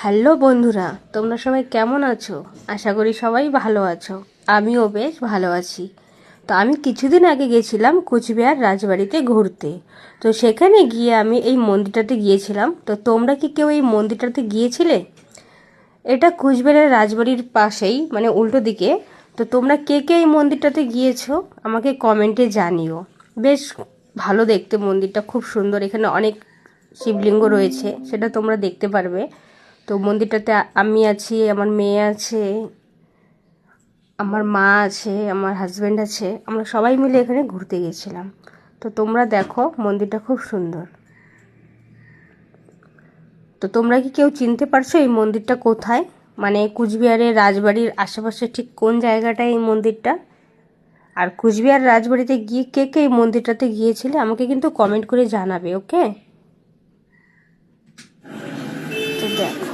Hello বন্ধুরা, তোমরা সবাই কেমন আছো? আশা করি সবাই ভালো আছো। আমিও বেশ ভালো আছি। তো আমি কিছুদিন আগে গেছিলাম কুচবিহার রাজবাড়িতে ঘুরতে। তো সেখানে গিয়ে আমি এই মন্দিরটাতে গিয়েছিলাম। তো তোমরা কি কেউ এই মন্দিরটাতে গিয়েছিলে? এটা কুচবিহারের রাজবাড়ির পাশেই, মানে উল্টো দিকে। তো তোমরা কে কে এই মন্দিরটাতে গিয়েছো আমাকে কমেন্টে জানিও। বেশ ভালো দেখতে মন্দিরটা, খুব সুন্দর। এখানে অনেক শিবলিঙ্গ রয়েছে, সেটা তোমরা দেখতে পারবে। তো মন্দিরটাতে আমি আছি, আমার মেয়ে আছে, আমার মা আছে, আমার হাজব্যান্ড আছে। আমরা সবাই মিলে এখানে ঘুরতে গেছিলাম। তো তোমরা দেখো, মন্দিরটা খুব সুন্দর। তো তোমরা কি কেউ চিনতে পারছো এই মন্দিরটা কোথায়? মানে কুচবিহারের রাজবাড়ির আশেপাশে ঠিক কোন জায়গাটায় এই মন্দিরটা? আর কুচবিহার রাজবাড়িতে গিয়ে কে কে এই মন্দিরটাতে গিয়েছিলে আমাকে কিন্তু কমেন্ট করে জানাবে, ওকে? তো দেখো,